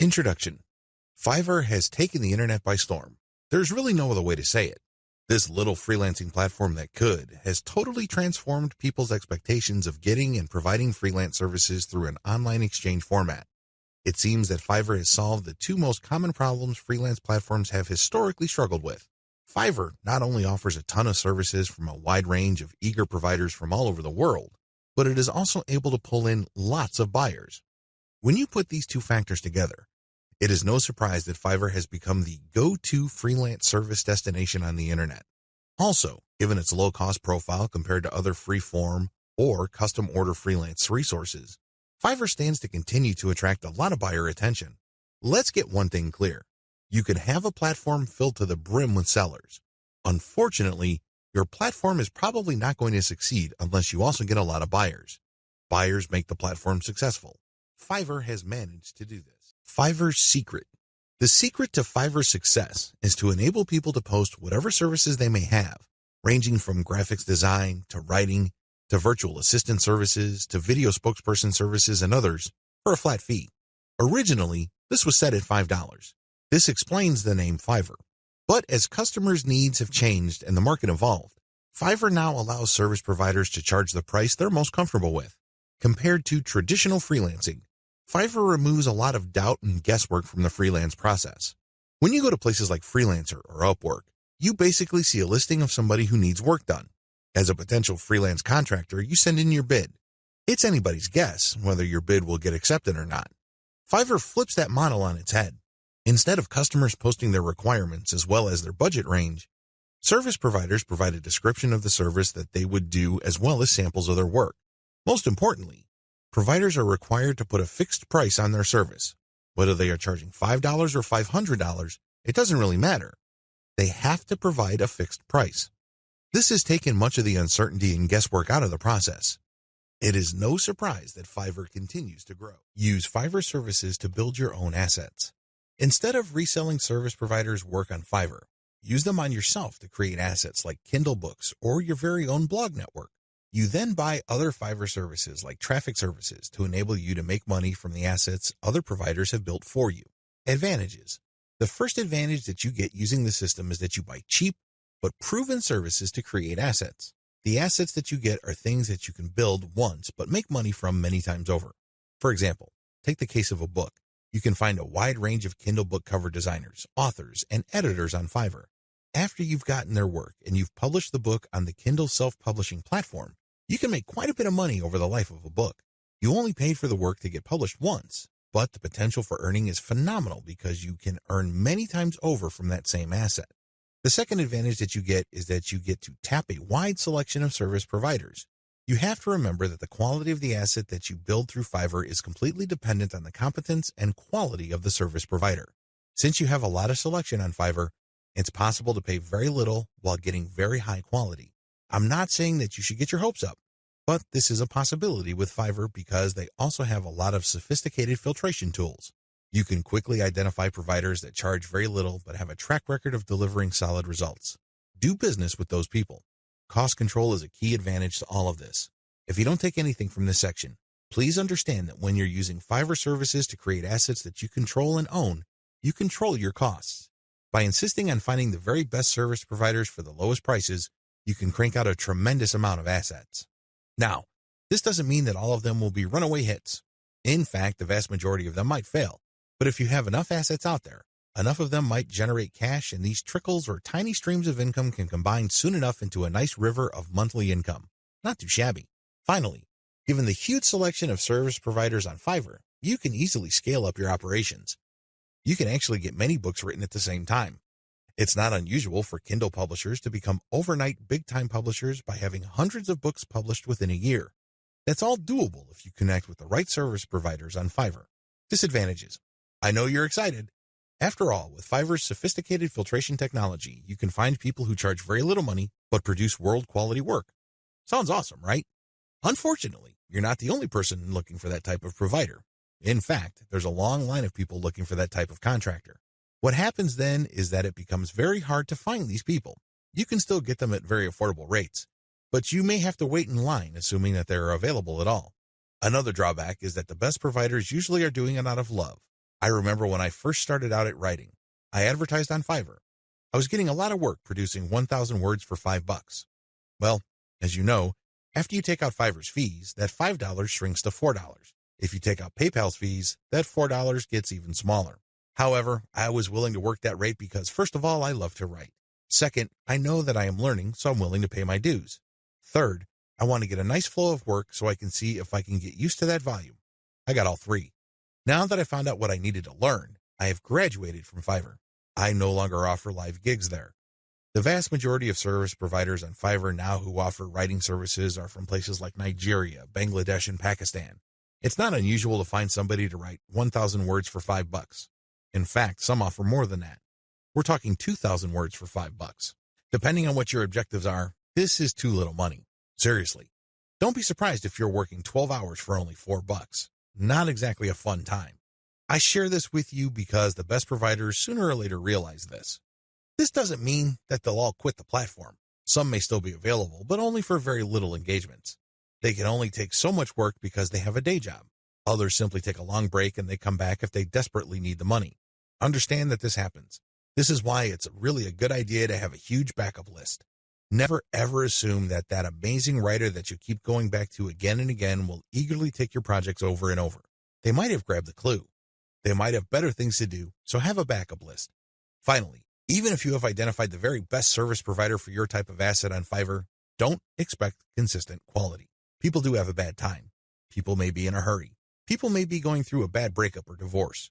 Introduction. Fiverr has taken the internet by storm. There's really no other way to say it. This little freelancing platform that could has totally transformed people's expectations of getting and providing freelance services through an online exchange format. It seems that Fiverr has solved the two most common problems freelance platforms have historically struggled with. Fiverr not only offers a ton of services from a wide range of eager providers from all over the world, but it is also able to pull in lots of buyers. When you put these two factors together, it is no surprise that Fiverr has become the go-to freelance service destination on the internet. Also, given its low-cost profile compared to other free-form or custom-order freelance resources, Fiverr stands to continue to attract a lot of buyer attention. Let's get one thing clear. You can have a platform filled to the brim with sellers. Unfortunately, your platform is probably not going to succeed unless you also get a lot of buyers. Buyers make the platform successful. Fiverr has managed to do this. Fiverr's secret. The secret to Fiverr's success is to enable people to post whatever services they may have, ranging from graphics design to writing to virtual assistant services to video spokesperson services and others for a flat fee. Originally, this was set at $5. This explains the name Fiverr. But as customers' needs have changed and the market evolved, Fiverr now allows service providers to charge the price they're most comfortable with. Compared to traditional freelancing, Fiverr removes a lot of doubt and guesswork from the freelance process. When you go to places like Freelancer or Upwork, you basically see a listing of somebody who needs work done. As a potential freelance contractor, you send in your bid. It's anybody's guess whether your bid will get accepted or not. Fiverr flips that model on its head. Instead of customers posting their requirements as well as their budget range, service providers provide a description of the service that they would do as well as samples of their work. Most importantly, providers are required to put a fixed price on their service. Whether they are charging $5 or $500, it doesn't really matter. They have to provide a fixed price. This has taken much of the uncertainty and guesswork out of the process. It is no surprise that Fiverr continues to grow. Use Fiverr services to build your own assets. Instead of reselling service providers' work on Fiverr, use them on yourself to create assets like Kindle books or your very own blog network. You then buy other Fiverr services like traffic services to enable you to make money from the assets other providers have built for you. Advantages. The first advantage that you get using the system is that you buy cheap but proven services to create assets. The assets that you get are things that you can build once but make money from many times over. For example, take the case of a book. You can find a wide range of Kindle book cover designers, authors, and editors on Fiverr. After you've gotten their work and you've published the book on the Kindle self-publishing platform, you can make quite a bit of money over the life of a book. You only paid for the work to get published once, but the potential for earning is phenomenal because you can earn many times over from that same asset. The second advantage that you get is that you get to tap a wide selection of service providers. You have to remember that the quality of the asset that you build through Fiverr is completely dependent on the competence and quality of the service provider. Since you have a lot of selection on Fiverr, it's possible to pay very little while getting very high quality. I'm not saying that you should get your hopes up, but this is a possibility with Fiverr because they also have a lot of sophisticated filtration tools. You can quickly identify providers that charge very little but have a track record of delivering solid results. Do business with those people. Cost control is a key advantage to all of this. If you don't take anything from this section, please understand that when you're using Fiverr services to create assets that you control and own, you control your costs. By insisting on finding the very best service providers for the lowest prices, you can crank out a tremendous amount of assets. Now, this doesn't mean that all of them will be runaway hits. In fact, the vast majority of them might fail. But if you have enough assets out there, enough of them might generate cash, and these trickles or tiny streams of income can combine soon enough into a nice river of monthly income. Not too shabby. Finally, given the huge selection of service providers on Fiverr, you can easily scale up your operations. You can actually get many books written at the same time. It's not unusual for Kindle publishers to become overnight big-time publishers by having hundreds of books published within a year. That's all doable if you connect with the right service providers on Fiverr. Disadvantages. I know you're excited. After all, with Fiverr's sophisticated filtration technology, you can find people who charge very little money but produce world-quality work. Sounds awesome, right? Unfortunately, you're not the only person looking for that type of provider. In fact, there's a long line of people looking for that type of contractor. What happens then is that it becomes very hard to find these people. You can still get them at very affordable rates, but you may have to wait in line assuming that they are available at all. Another drawback is that the best providers usually are doing it out of love. I remember when I first started out at writing, I advertised on Fiverr. I was getting a lot of work producing 1,000 words for $5. Well, as you know, after you take out Fiverr's fees, that $5 shrinks to $4. If you take out PayPal's fees, that $4 gets even smaller. However, I was willing to work that rate because, first of all, I love to write. Second, I know that I am learning, so I'm willing to pay my dues. Third, I want to get a nice flow of work so I can see if I can get used to that volume. I got all three. Now that I found out what I needed to learn, I have graduated from Fiverr. I no longer offer live gigs there. The vast majority of service providers on Fiverr now who offer writing services are from places like Nigeria, Bangladesh, and Pakistan. It's not unusual to find somebody to write 1,000 words for $5. In fact, some offer more than that. We're talking 2,000 words for $5. Depending on what your objectives are, this is too little money. Seriously. Don't be surprised if you're working 12 hours for only $4. Not exactly a fun time. I share this with you because the best providers sooner or later realize this. This doesn't mean that they'll all quit the platform. Some may still be available, but only for very little engagements. They can only take so much work because they have a day job. Others simply take a long break and they come back if they desperately need the money. Understand that this happens. This is why it's really a good idea to have a huge backup list. Never ever assume that that amazing writer that you keep going back to again and again will eagerly take your projects over and over. They might have grabbed the clue. They might have better things to do, so have a backup list. Finally, even if you have identified the very best service provider for your type of asset on Fiverr, don't expect consistent quality. People do have a bad time. People may be in a hurry. People may be going through a bad breakup or divorce.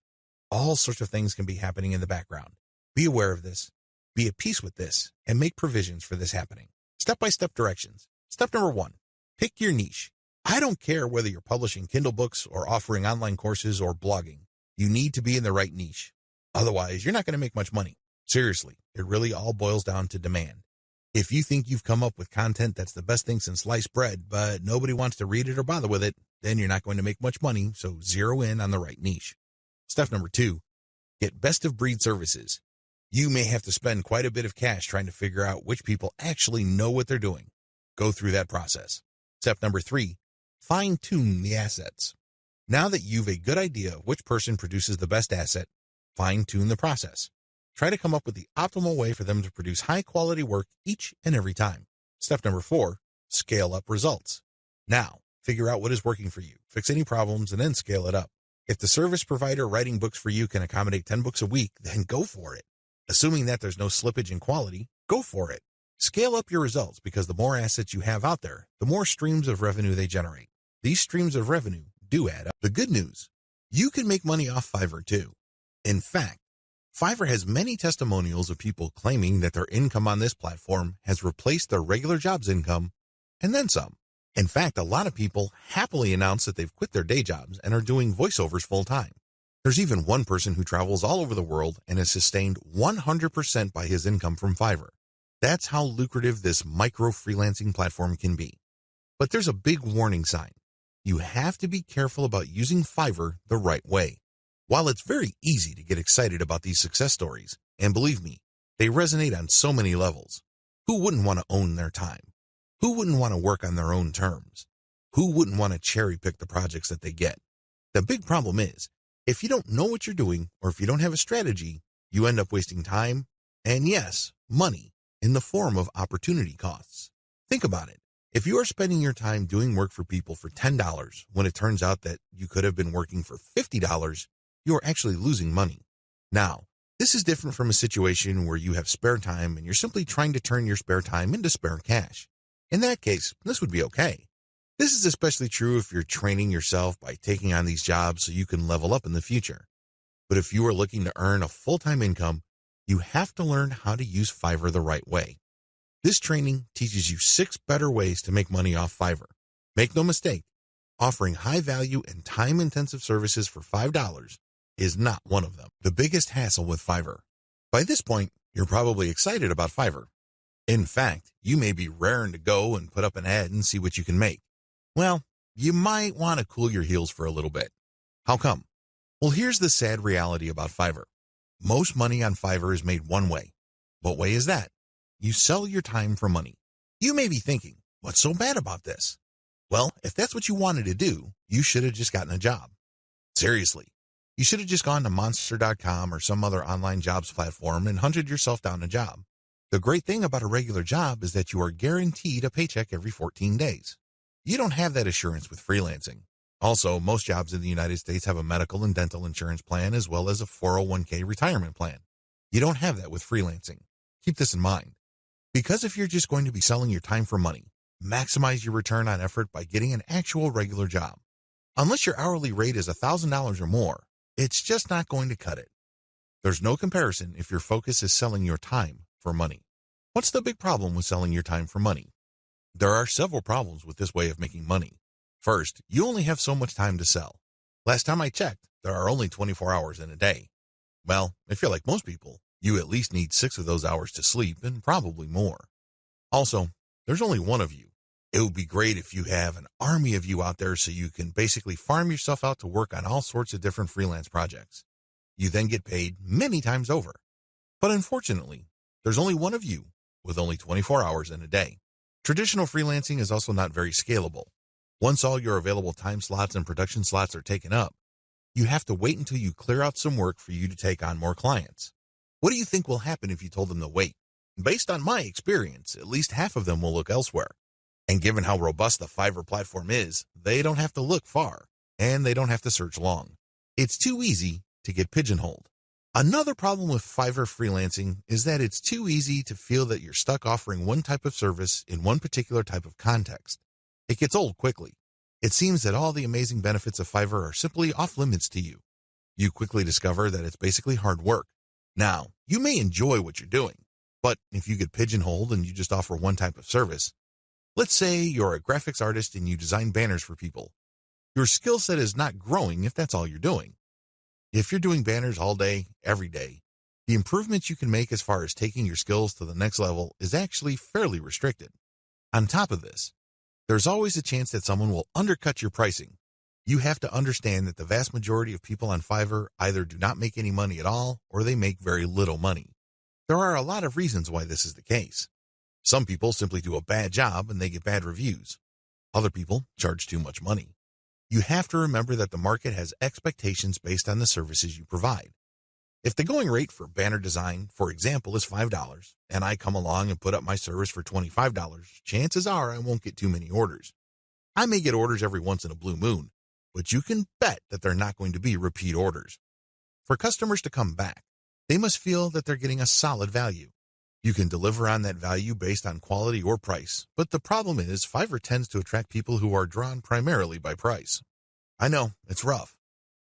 All sorts of things can be happening in the background. Be aware of this, be at peace with this, and make provisions for this happening. Step-by-step directions. Step number 1, pick your niche. I don't care whether you're publishing Kindle books or offering online courses or blogging. You need to be in the right niche. Otherwise, you're not going to make much money. Seriously, it really all boils down to demand. If you think you've come up with content that's the best thing since sliced bread, but nobody wants to read it or bother with it, then you're not going to make much money, so zero in on the right niche. Step number 2, get best-of-breed services. You may have to spend quite a bit of cash trying to figure out which people actually know what they're doing. Go through that process. Step number 3, fine-tune the assets. Now that you've a good idea of which person produces the best asset, fine-tune the process. Try to come up with the optimal way for them to produce high-quality work each and every time. Step number 4, scale up results. Now, figure out what is working for you, fix any problems, and then scale it up. If the service provider writing books for you can accommodate 10 books a week, then go for it. Assuming that there's no slippage in quality, go for it. Scale up your results because the more assets you have out there, the more streams of revenue they generate. These streams of revenue do add up. The good news, you can make money off Fiverr too. In fact, Fiverr has many testimonials of people claiming that their income on this platform has replaced their regular job's income and then some. In fact, a lot of people happily announce that they've quit their day jobs and are doing voiceovers full time. There's even one person who travels all over the world and is sustained 100% by his income from Fiverr. That's how lucrative this micro freelancing platform can be. But there's a big warning sign. You have to be careful about using Fiverr the right way. While it's very easy to get excited about these success stories, and believe me, they resonate on so many levels. Who wouldn't want to own their time? Who wouldn't want to work on their own terms? Who wouldn't want to cherry pick the projects that they get? The big problem is, if you don't know what you're doing, or if you don't have a strategy, you end up wasting time, and yes, money, in the form of opportunity costs. Think about it. If you are spending your time doing work for people for $10, when it turns out that you could have been working for $50, you are actually losing money. Now, this is different from a situation where you have spare time and you're simply trying to turn your spare time into spare cash. In that case, this would be okay. This is especially true if you're training yourself by taking on these jobs so you can level up in the future. But if you are looking to earn a full-time income, you have to learn how to use Fiverr the right way. This training teaches you 6 better ways to make money off Fiverr. Make no mistake, offering high-value and time-intensive services for $5 is not one of them. The biggest hassle with Fiverr. By this point, you're probably excited about Fiverr. In fact, you may be raring to go and put up an ad and see what you can make. Well, you might want to cool your heels for a little bit. How come? Well, here's the sad reality about Fiverr. Most money on Fiverr is made one way. What way is that? You sell your time for money. You may be thinking, what's so bad about this? Well, if that's what you wanted to do, you should have just gotten a job. Seriously, You should have just gone to monster.com or some other online jobs platform and hunted yourself down a job. The great thing about a regular job is that you are guaranteed a paycheck every 14 days. You don't have that assurance with freelancing. Also, most jobs in the United States have a medical and dental insurance plan as well as a 401k retirement plan. You don't have that with freelancing. Keep this in mind. Because if you're just going to be selling your time for money, maximize your return on effort by getting an actual regular job. Unless your hourly rate is $1,000 or more, it's just not going to cut it. There's no comparison if your focus is selling your time for money. What's the big problem with selling your time for money? There are several problems with this way of making money. First, you only have so much time to sell. Last time I checked, there are only 24 hours in a day. Well, if you're like most people, you at least need 6 of those hours to sleep and probably more. Also, there's only one of you. It would be great if you have an army of you out there so you can basically farm yourself out to work on all sorts of different freelance projects. You then get paid many times over. But unfortunately, there's only one of you with only 24 hours in a day. Traditional freelancing is also not very scalable. Once all your available time slots and production slots are taken up, you have to wait until you clear out some work for you to take on more clients. What do you think will happen if you told them to wait? Based on my experience, at least half of them will look elsewhere. And given how robust the Fiverr platform is, they don't have to look far, and they don't have to search long. It's too easy to get pigeonholed. Another problem with Fiverr freelancing is that it's too easy to feel that you're stuck offering one type of service in one particular type of context. It gets old quickly. It seems that all the amazing benefits of Fiverr are simply off limits to you. You quickly discover that it's basically hard work. Now, you may enjoy what you're doing, but if you get pigeonholed and you just offer one type of service, let's say you're a graphics artist and you design banners for people. Your skill set is not growing if that's all you're doing. If you're doing banners all day, every day, the improvements you can make as far as taking your skills to the next level is actually fairly restricted. On top of this, there's always a chance that someone will undercut your pricing. You have to understand that the vast majority of people on Fiverr either do not make any money at all or they make very little money. There are a lot of reasons why this is the case. Some people simply do a bad job and they get bad reviews. Other people charge too much money. You have to remember that the market has expectations based on the services you provide. If the going rate for banner design, for example, is $5, and I come along and put up my service for $25, chances are I won't get too many orders. I may get orders every once in a blue moon, but you can bet that they're not going to be repeat orders. For customers to come back, they must feel that they're getting a solid value. You can deliver on that value based on quality or price, but the problem is Fiverr tends to attract people who are drawn primarily by price. I know, it's rough.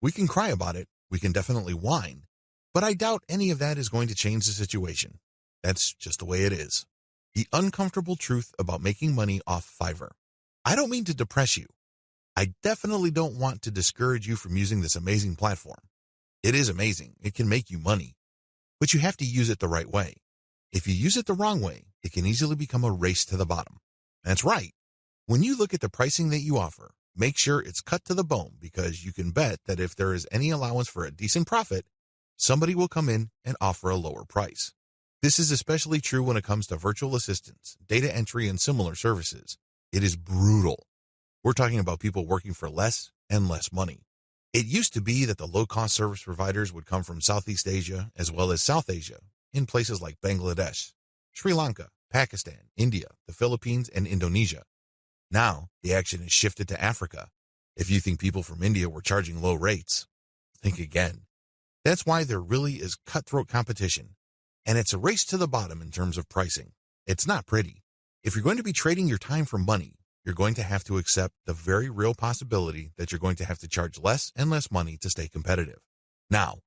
We can cry about it, we can definitely whine, but I doubt any of that is going to change the situation. That's just the way it is. The uncomfortable truth about making money off Fiverr. I don't mean to depress you. I definitely don't want to discourage you from using this amazing platform. It is amazing, it can make you money, but you have to use it the right way. If you use it the wrong way, it can easily become a race to the bottom. That's right. When you look at the pricing that you offer, make sure it's cut to the bone because you can bet that if there is any allowance for a decent profit, somebody will come in and offer a lower price. This is especially true when it comes to virtual assistants, data entry, and similar services. It is brutal. We're talking about people working for less and less money. It used to be that the low-cost service providers would come from Southeast Asia as well as South Asia, in places like Bangladesh, Sri Lanka, Pakistan, India, the Philippines, and Indonesia. Now, the action is shifted to Africa. If you think people from India were charging low rates, think again. That's why there really is cutthroat competition, and it's a race to the bottom in terms of pricing. It's not pretty. If you're going to be trading your time for money, you're going to have to accept the very real possibility that you're going to have to charge less and less money to stay competitive. Now,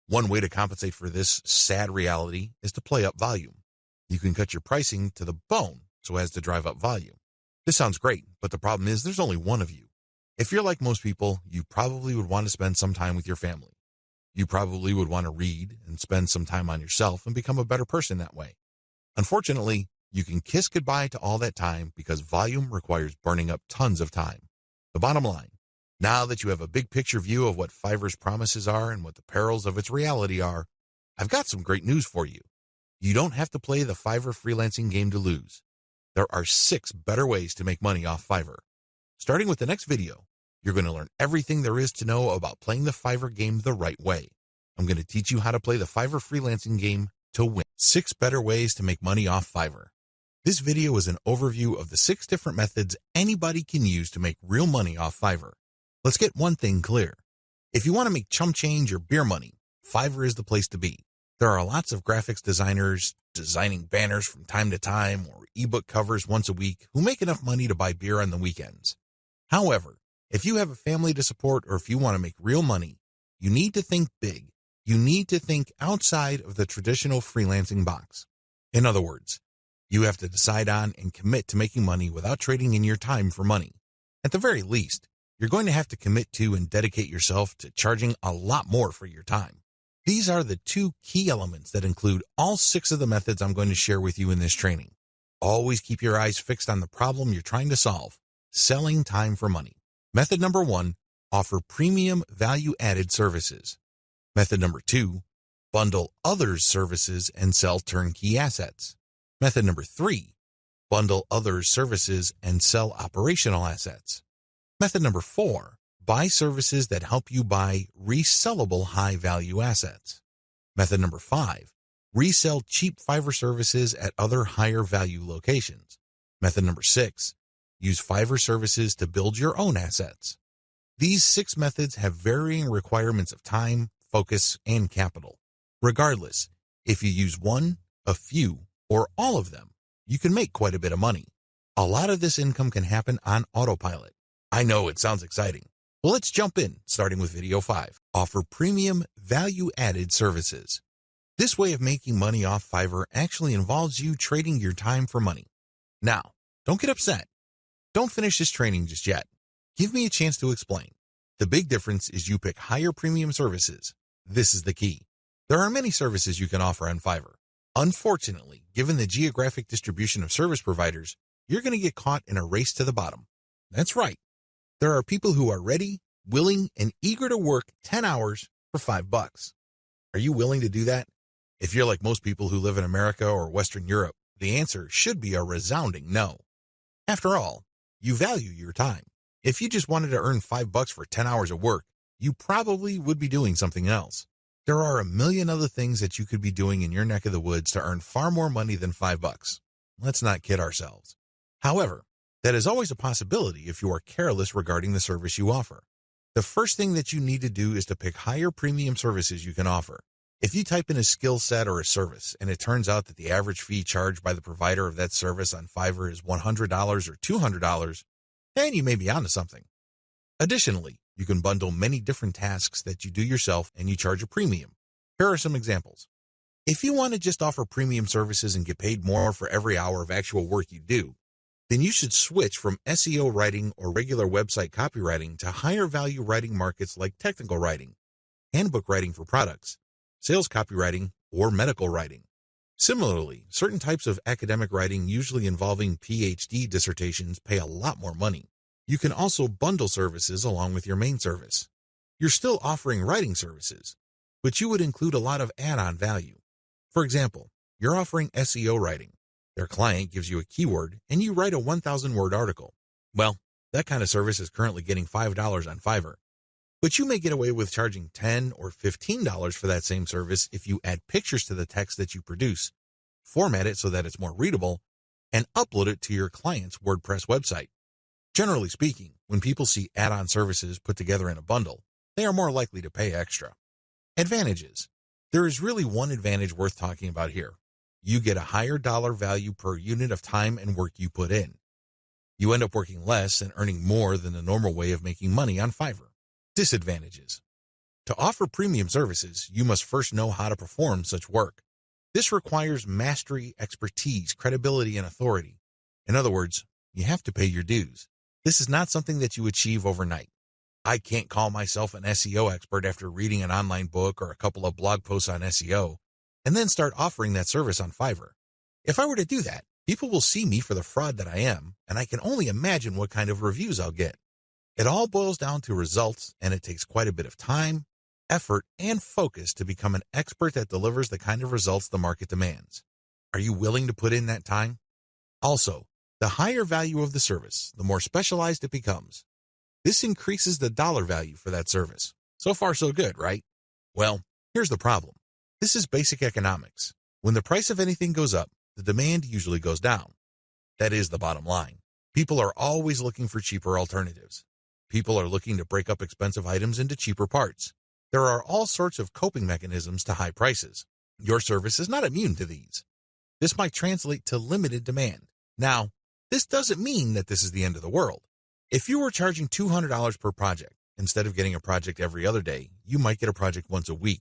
one way to compensate for this sad reality is to play up volume. You can cut your pricing to the bone so as to drive up volume. This sounds great, but the problem is there's only one of you. If you're like most people, you probably would want to spend some time with your family. You probably would want to read and spend some time on yourself and become a better person that way. Unfortunately, you can kiss goodbye to all that time because volume requires burning up tons of time. The bottom line, now that you have a big picture view of what Fiverr's promises are and what the perils of its reality are, I've got some great news for you. You don't have to play the Fiverr freelancing game to lose. There are 6 better ways to make money off Fiverr. Starting with the next video, You're going to learn everything there is to know about playing the Fiverr game the right way. I'm going to teach you how to play the Fiverr freelancing game to win. 6 better ways to make money off Fiverr. This video is an overview of the 6 different methods anybody can use to make real money off Fiverr. Let's get one thing clear. If you want to make chump change or beer money, Fiverr is the place to be. There are lots of graphics designers designing banners from time to time or ebook covers once a week who make enough money to buy beer on the weekends. However, if you have a family to support or if you want to make real money, you need to think big. You need to think outside of the traditional freelancing box. In other words, you have to decide on and commit to making money without trading in your time for money. At the very least, you're going to have to commit to and dedicate yourself to charging a lot more for your time. These are the 2 key elements that include all 6 of the methods I'm going to share with you in this training. Always keep your eyes fixed on the problem you're trying to solve, selling time for money. Method number 1, offer premium value-added services. Method number 2, bundle others' services and sell turnkey assets. Method number 3, bundle others' services and sell operational assets. Method number 4, buy services that help you buy resellable high-value assets. Method number 5, resell cheap Fiverr services at other higher-value locations. Method number 6, use Fiverr services to build your own assets. These 6 methods have varying requirements of time, focus, and capital. Regardless, if you use one, a few, or all of them, you can make quite a bit of money. A lot of this income can happen on autopilot. I know it sounds exciting. Well, let's jump in, starting with video 5. Offer premium value-added services. This way of making money off Fiverr actually involves you trading your time for money. Now, don't get upset. Don't finish this training just yet. Give me a chance to explain. The big difference is you pick higher premium services. This is the key. There are many services you can offer on Fiverr. Unfortunately, given the geographic distribution of service providers, you're going to get caught in a race to the bottom. That's right. There are people who are ready, willing, and eager to work 10 hours for $5. Are you willing to do that? If you're like most people who live in America or Western Europe, the answer should be a resounding no. After all, you value your time. If you just wanted to earn $5 for 10 hours of work, you probably would be doing something else. There are a million other things that you could be doing in your neck of the woods to earn far more money than $5. Let's not kid ourselves. However, that is always a possibility if you are careless regarding the service you offer. The first thing that you need to do is to pick higher premium services you can offer. If you type in a skill set or a service and it turns out that the average fee charged by the provider of that service on Fiverr is $100 or $200, then you may be onto something. Additionally, you can bundle many different tasks that you do yourself and you charge a premium. Here are some examples. If you want to just offer premium services and get paid more for every hour of actual work you do, then you should switch from SEO writing or regular website copywriting to higher value writing markets like technical writing, handbook writing for products, sales copywriting, or medical writing. Similarly, certain types of academic writing usually involving PhD dissertations pay a lot more money. You can also bundle services along with your main service. You're still offering writing services, but you would include a lot of add-on value. For example, you're offering SEO writing. Their client gives you a keyword and you write a 1,000-word article. Well, that kind of service is currently getting $5 on Fiverr. But you may get away with charging $10 or $15 for that same service if you add pictures to the text that you produce, format it so that it's more readable, and upload it to your client's WordPress website. Generally speaking, when people see add-on services put together in a bundle, they are more likely to pay extra. Advantages. There is really one advantage worth talking about here. You get a higher dollar value per unit of time and work you put in. You end up working less and earning more than the normal way of making money on Fiverr. Disadvantages. To offer premium services, you must first know how to perform such work. This requires mastery, expertise, credibility, and authority. In other words, you have to pay your dues. This is not something that you achieve overnight. I can't call myself an SEO expert after reading an online book or a couple of blog posts on SEO and then start offering that service on Fiverr. If I were to do that, people will see me for the fraud that I am, and I can only imagine what kind of reviews I'll get. It all boils down to results, and it takes quite a bit of time, effort, and focus to become an expert that delivers the kind of results the market demands. Are you willing to put in that time? Also, the higher value of the service, the more specialized it becomes. This increases the dollar value for that service. So far, so good, right? Well, here's the problem. This is basic economics. When the price of anything goes up, the demand usually goes down. That is the bottom line. People are always looking for cheaper alternatives. People are looking to break up expensive items into cheaper parts. There are all sorts of coping mechanisms to high prices. Your service is not immune to these. This might translate to limited demand. Now, this doesn't mean that this is the end of the world. If you were charging $200 per project, instead of getting a project every other day, you might get a project once a week.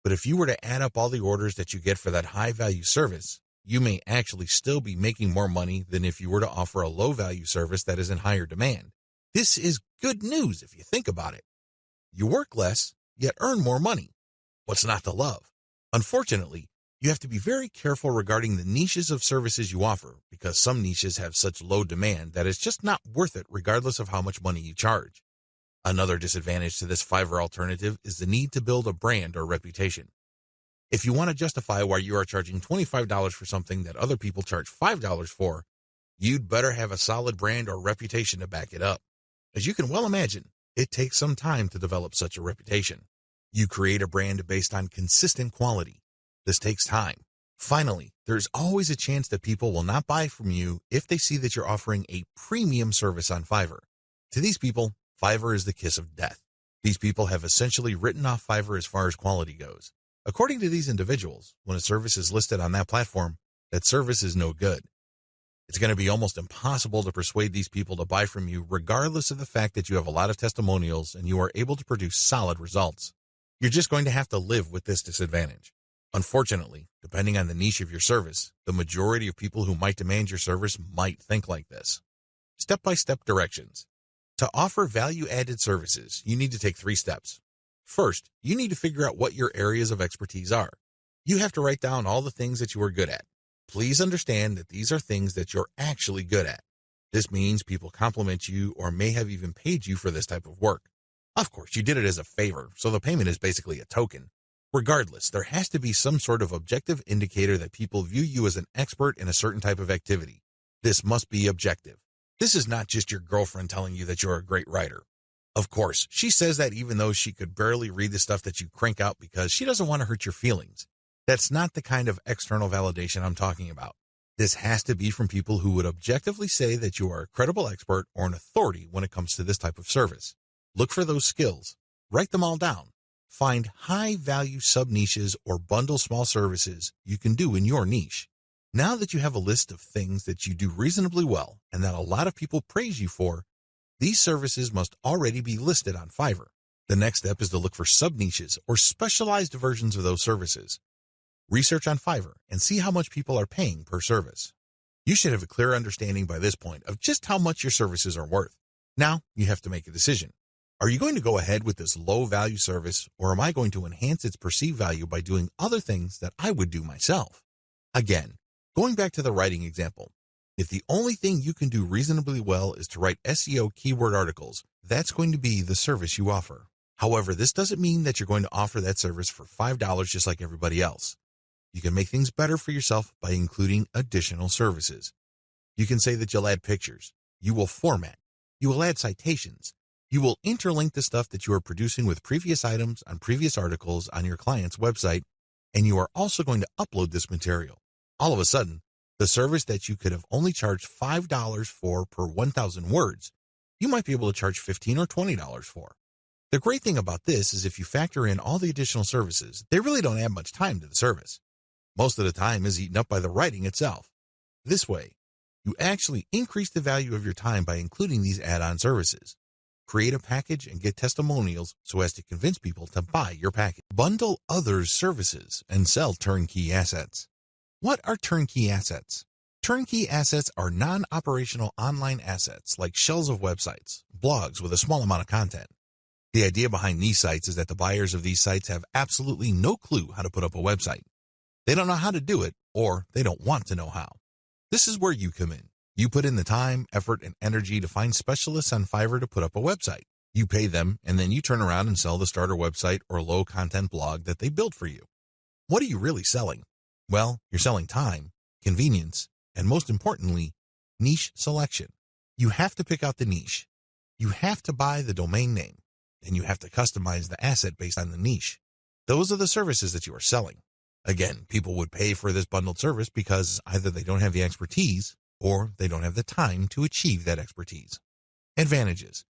But if you were to add up all the orders that you get for that high-value service, you may actually still be making more money than if you were to offer a low-value service that is in higher demand. This is good news if you think about it. You work less, yet earn more money. What's not to love? Unfortunately, you have to be very careful regarding the niches of services you offer because some niches have such low demand that it's just not worth it regardless of how much money you charge. Another disadvantage to this Fiverr alternative is the need to build a brand or reputation. If you want to justify why you are charging $25 for something that other people charge $5 for, you'd better have a solid brand or reputation to back it up. As you can well imagine, it takes some time to develop such a reputation. You create a brand based on consistent quality. This takes time. Finally, there's always a chance that people will not buy from you if they see that you're offering a premium service on Fiverr. To these people, Fiverr is the kiss of death. These people have essentially written off Fiverr as far as quality goes. According to these individuals, when a service is listed on that platform, that service is no good. It's going to be almost impossible to persuade these people to buy from you regardless of the fact that you have a lot of testimonials and you are able to produce solid results. You're just going to have to live with this disadvantage. Unfortunately, depending on the niche of your service, the majority of people who might demand your service might think like this. Step-by-step directions. To offer value-added services, you need to take 3 steps. First, you need to figure out what your areas of expertise are. You have to write down all the things that you are good at. Please understand that these are things that you're actually good at. This means people compliment you or may have even paid you for this type of work. Of course, you did it as a favor, so the payment is basically a token. Regardless, there has to be some sort of objective indicator that people view you as an expert in a certain type of activity. This must be objective. This is not just your girlfriend telling you that you're a great writer. Of course, she says that even though she could barely read the stuff that you crank out because she doesn't want to hurt your feelings. That's not the kind of external validation I'm talking about. This has to be from people who would objectively say that you are a credible expert or an authority when it comes to this type of service. Look for those skills. Write them all down. Find high-value sub-niches or bundle small services you can do in your niche. Now that you have a list of things that you do reasonably well and that a lot of people praise you for, these services must already be listed on Fiverr. The next step is to look for sub-niches or specialized versions of those services. Research on Fiverr and see how much people are paying per service. You should have a clear understanding by this point of just how much your services are worth. Now you have to make a decision. Are you going to go ahead with this low-value service, or am I going to enhance its perceived value by doing other things that I would do myself? Again, going back to the writing example, if the only thing you can do reasonably well is to write SEO keyword articles, that's going to be the service you offer. However, this doesn't mean that you're going to offer that service for $5 just like everybody else. You can make things better for yourself by including additional services. You can say that you'll add pictures, you will format, you will add citations, you will interlink the stuff that you are producing with previous items on previous articles on your client's website, and you are also going to upload this material. All of a sudden, the service that you could have only charged $5 for per 1,000 words, you might be able to charge $15 or $20 for. The great thing about this is if you factor in all the additional services, they really don't add much time to the service. Most of the time is eaten up by the writing itself. This way, you actually increase the value of your time by including these add-on services. Create a package and get testimonials so as to convince people to buy your package. Bundle others' services and sell turnkey assets. What are turnkey assets? Turnkey assets are non-operational online assets like shells of websites, blogs with a small amount of content. The idea behind these sites is that the buyers of these sites have absolutely no clue how to put up a website. They don't know how to do it, or they don't want to know how. This is where you come in. You put in the time, effort, and energy to find specialists on Fiverr to put up a website. You pay them, and then you turn around and sell the starter website or low-content blog that they built for you. What are you really selling? Well, you're selling time, convenience, and most importantly, niche selection. You have to pick out the niche. You have to buy the domain name, and you have to customize the asset based on the niche. Those are the services that you are selling. Again, people would pay for this bundled service because either they don't have the expertise or they don't have the time to achieve that expertise. Advantages.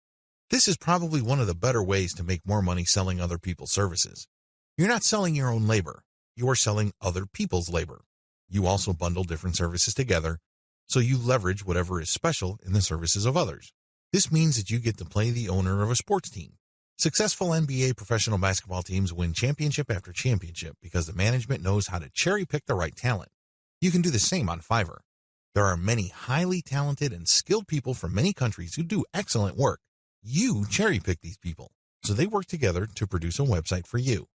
This is probably one of the better ways to make more money selling other people's services. You're not selling your own labor. You are selling other people's labor. You also bundle different services together, so you leverage whatever is special in the services of others. This means that you get to play the owner of a sports team. Successful NBA professional basketball teams win championship after championship because the management knows how to cherry pick the right talent. You can do the same on Fiverr. There are many highly talented and skilled people from many countries who do excellent work. You cherry pick these people, so they work together to produce a website for you.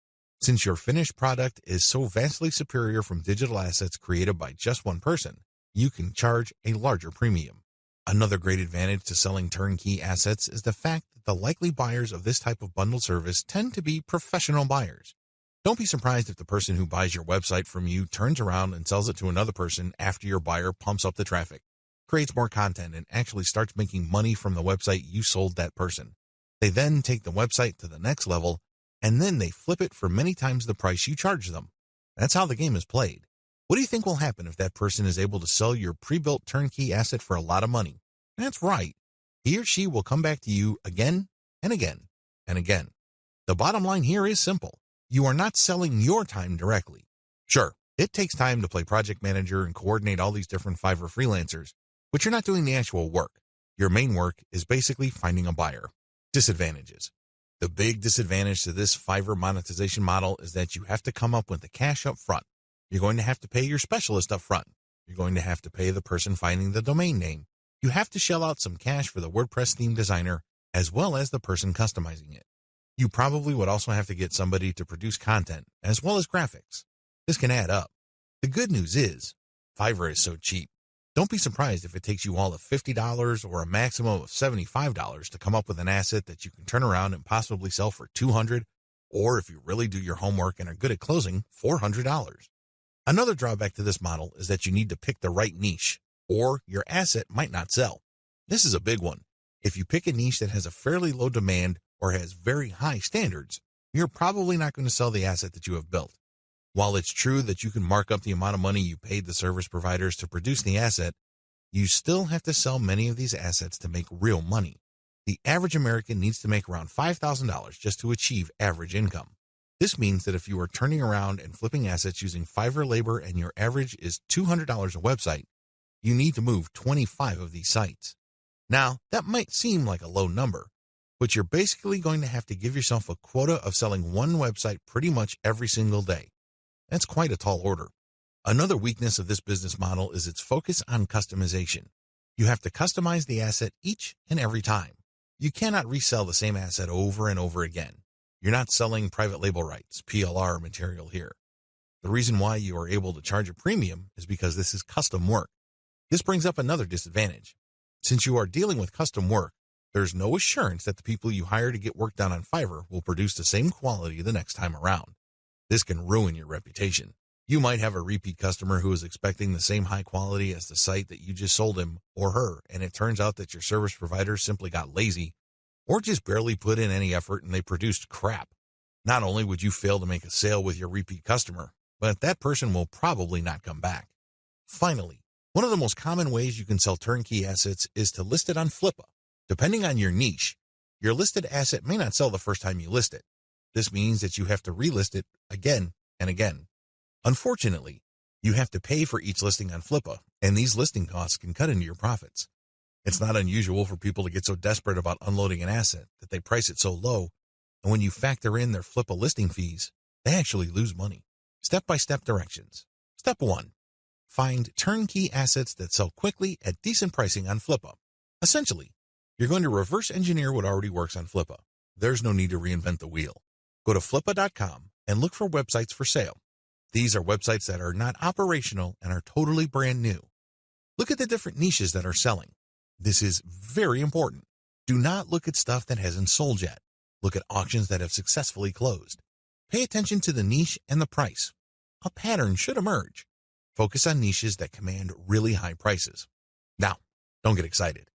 Since your finished product is so vastly superior from digital assets created by just one person, you can charge a larger premium. Another great advantage to selling turnkey assets is the fact that the likely buyers of this type of bundle service tend to be professional buyers. Don't be surprised if the person who buys your website from you turns around and sells it to another person after your buyer pumps up the traffic, creates more content, and actually starts making money from the website you sold that person. They then take the website to the next level, and then they flip it for many times the price you charge them. That's how the game is played. What do you think will happen if that person is able to sell your pre-built turnkey asset for a lot of money? That's right. He or she will come back to you again and again and again. The bottom line here is simple. You are not selling your time directly. Sure, it takes time to play project manager and coordinate all these different Fiverr freelancers, but you're not doing the actual work. Your main work is basically finding a buyer. Disadvantages. The big disadvantage to this Fiverr monetization model is that you have to come up with the cash up front. You're going to have to pay your specialist up front. You're going to have to pay the person finding the domain name. You have to shell out some cash for the WordPress theme designer, as well as the person customizing it. You probably would also have to get somebody to produce content, as well as graphics. This can add up. The good news is, Fiverr is so cheap. Don't be surprised if it takes you all of $50 or a maximum of $75 to come up with an asset that you can turn around and possibly sell for $200, or if you really do your homework and are good at closing, $400. Another drawback to this model is that you need to pick the right niche, or your asset might not sell. This is a big one. If you pick a niche that has a fairly low demand or has very high standards, you're probably not going to sell the asset that you have built. While it's true that you can mark up the amount of money you paid the service providers to produce the asset, you still have to sell many of these assets to make real money. The average American needs to make around $5,000 just to achieve average income. This means that if you are turning around and flipping assets using Fiverr labor and your average is $200 a website, you need to move 25 of these sites. Now, that might seem like a low number, but you're basically going to have to give yourself a quota of selling one website pretty much every single day. That's quite a tall order. Another weakness of this business model is its focus on customization. You have to customize the asset each and every time. You cannot resell the same asset over and over again. You're not selling private label rights, PLR material here. The reason why you are able to charge a premium is because this is custom work. This brings up another disadvantage. Since you are dealing with custom work, there's no assurance that the people you hire to get work done on Fiverr will produce the same quality the next time around. This can ruin your reputation. You might have a repeat customer who is expecting the same high quality as the site that you just sold him or her, and it turns out that your service provider simply got lazy or just barely put in any effort and they produced crap. Not only would you fail to make a sale with your repeat customer, but that person will probably not come back. Finally, one of the most common ways you can sell turnkey assets is to list it on Flippa. Depending on your niche, your listed asset may not sell the first time you list it. This means that you have to relist it again and again. Unfortunately, you have to pay for each listing on Flippa, and these listing costs can cut into your profits. It's not unusual for people to get so desperate about unloading an asset that they price it so low, and when you factor in their Flippa listing fees, they actually lose money. Step-by-step directions. Step 1. Find turnkey assets that sell quickly at decent pricing on Flippa. Essentially, you're going to reverse engineer what already works on Flippa. There's no need to reinvent the wheel. Go to flippa.com and look for websites for sale. These are websites that are not operational and are totally brand new. Look at the different niches that are selling. This is very important. Do not look at stuff that hasn't sold yet. Look at auctions that have successfully closed. Pay attention to the niche and the price. A pattern should emerge. Focus on niches that command really high prices. Now, don't get excited.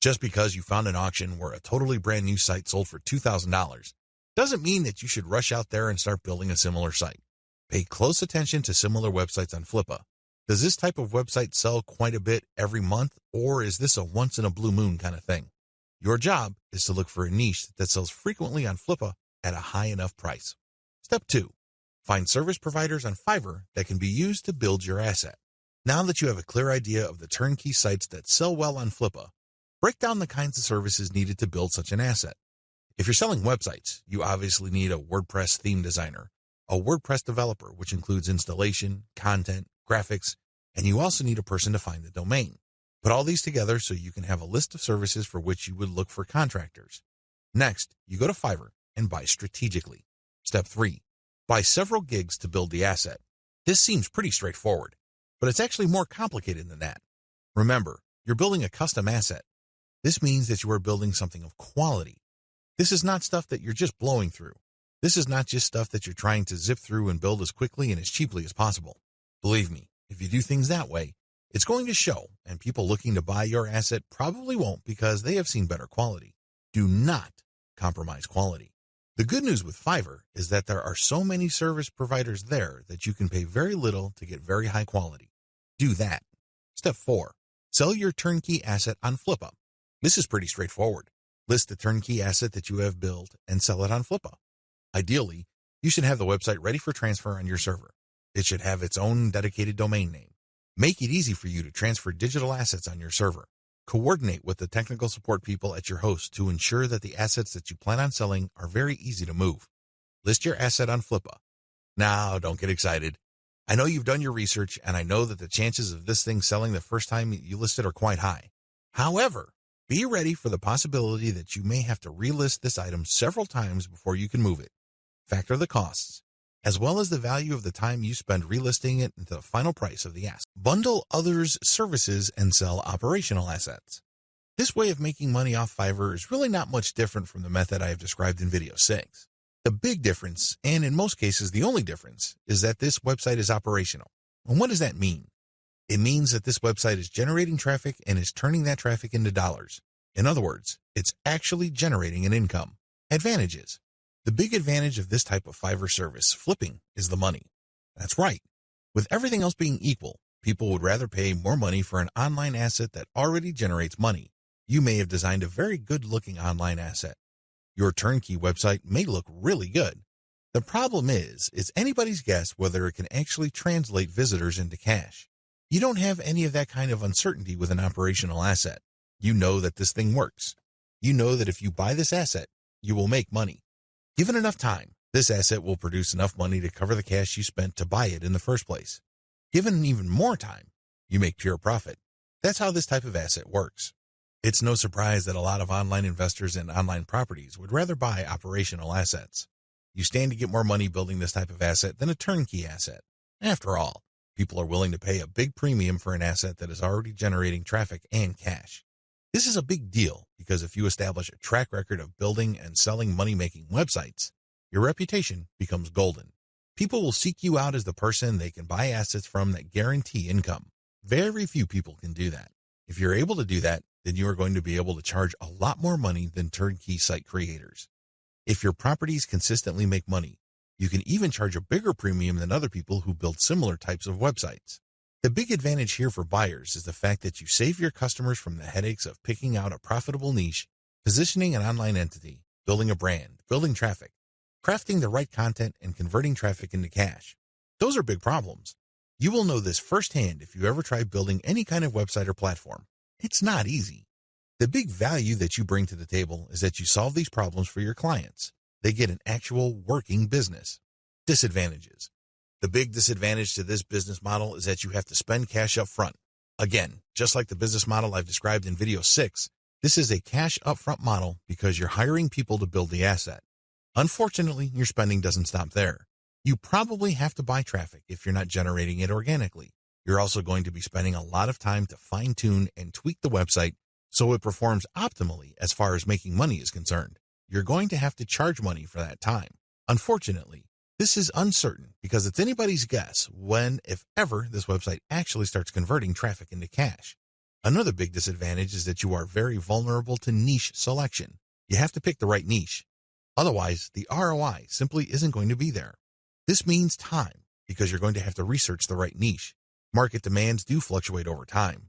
Just because you found an auction where a totally brand new site sold for $2,000 doesn't mean that you should rush out there and start building a similar site. Pay close attention to similar websites on Flippa. Does this type of website sell quite a bit every month, or is this a once-in-a-blue moon kind of thing? Your job is to look for a niche that sells frequently on Flippa at a high enough price. Step 2. Find service providers on Fiverr that can be used to build your asset. Now that you have a clear idea of the turnkey sites that sell well on Flippa, break down the kinds of services needed to build such an asset. If you're selling websites, you obviously need a WordPress theme designer, a WordPress developer, which includes installation, content, graphics, and you also need a person to find the domain. Put all these together so you can have a list of services for which you would look for contractors. Next, you go to Fiverr and buy strategically. Step 3. Buy several gigs to build the asset. This seems pretty straightforward, but it's actually more complicated than that. Remember, you're building a custom asset. This means that you are building something of quality. This is not stuff that you're just blowing through. This is not just stuff that you're trying to zip through and build as quickly and as cheaply as possible. Believe me, if you do things that way, it's going to show, and people looking to buy your asset probably won't because they have seen better quality. Do not compromise quality. The good news with Fiverr is that there are so many service providers there that you can pay very little to get very high quality. Do that. Step 4. Sell your turnkey asset on Flippa. This is pretty straightforward. List the turnkey asset that you have built and sell it on Flippa. Ideally, you should have the website ready for transfer on your server. It should have its own dedicated domain name. Make it easy for you to transfer digital assets on your server. Coordinate with the technical support people at your host to ensure that the assets that you plan on selling are very easy to move. List your asset on Flippa. Now, don't get excited. I know you've done your research, and I know that the chances of this thing selling the first time you list it are quite high. However, be ready for the possibility that you may have to relist this item several times before you can move it. Factor the costs, as well as the value of the time you spend relisting it into the final price of the asset. Bundle others' services and sell operational assets. This way of making money off Fiverr is really not much different from the method I have described in video 6. The big difference, and in most cases the only difference, is that this website is operational. And what does that mean? It means that this website is generating traffic and is turning that traffic into dollars. In other words, it's actually generating an income. Advantages. The big advantage of this type of Fiverr service, flipping, is the money. That's right. With everything else being equal, people would rather pay more money for an online asset that already generates money. You may have designed a very good-looking online asset. Your turnkey website may look really good. The problem is, it's anybody's guess whether it can actually translate visitors into cash. You don't have any of that kind of uncertainty with an operational asset. You know that this thing works. You know that if you buy this asset, you will make money. Given enough time, this asset will produce enough money to cover the cash you spent to buy it in the first place. Given even more time, you make pure profit. That's how this type of asset works. It's no surprise that a lot of online investors in online properties would rather buy operational assets. You stand to get more money building this type of asset than a turnkey asset. After all, people are willing to pay a big premium for an asset that is already generating traffic and cash. This is a big deal because if you establish a track record of building and selling money-making websites, your reputation becomes golden. People will seek you out as the person they can buy assets from that guarantee income. Very few people can do that. If you're able to do that, then you are going to be able to charge a lot more money than turnkey site creators. If your properties consistently make money, you can even charge a bigger premium than other people who build similar types of websites. The big advantage here for buyers is the fact that you save your customers from the headaches of picking out a profitable niche, positioning an online entity, building a brand, building traffic, crafting the right content, and converting traffic into cash. Those are big problems. You will know this firsthand if you ever try building any kind of website or platform. It's not easy. The big value that you bring to the table is that you solve these problems for your clients. They get an actual working business. Disadvantages. The big disadvantage to this business model is that you have to spend cash up front. Again, just like the business model I've described in video 6, this is a cash upfront model because you're hiring people to build the asset. Unfortunately, your spending doesn't stop there. You probably have to buy traffic if you're not generating it organically. You're also going to be spending a lot of time to fine-tune and tweak the website so it performs optimally as far as making money is concerned. You're going to have to charge money for that time. Unfortunately, this is uncertain because it's anybody's guess when, if ever, this website actually starts converting traffic into cash. Another big disadvantage is that you are very vulnerable to niche selection. You have to pick the right niche. Otherwise, the ROI simply isn't going to be there. This means time, because you're going to have to research the right niche. Market demands do fluctuate over time.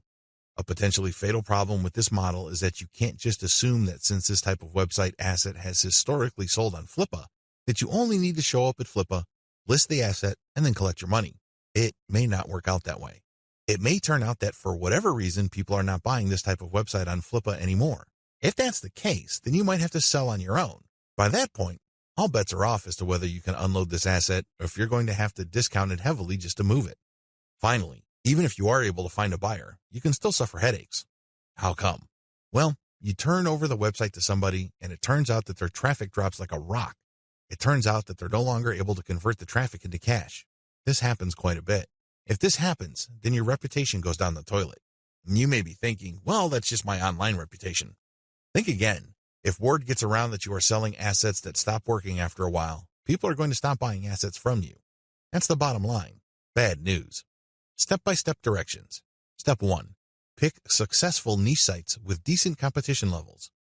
A potentially fatal problem with this model is that you can't just assume that since this type of website asset has historically sold on Flippa, that you only need to show up at Flippa, list the asset, and then collect your money. It may not work out that way. It may turn out that for whatever reason, people are not buying this type of website on Flippa anymore. If that's the case, then you might have to sell on your own. By that point, all bets are off as to whether you can unload this asset or if you're going to have to discount it heavily just to move it. Finally, even if you are able to find a buyer, you can still suffer headaches. How come? Well, you turn over the website to somebody and it turns out that their traffic drops like a rock. It turns out that they're no longer able to convert the traffic into cash. This happens quite a bit. If this happens, then your reputation goes down the toilet. You may be thinking, well, that's just my online reputation. Think again. If word gets around that you are selling assets that stop working after a while, people are going to stop buying assets from you. That's the bottom line. Bad news. Step-by-step directions. Step 1. Pick successful niche sites with decent competition levels.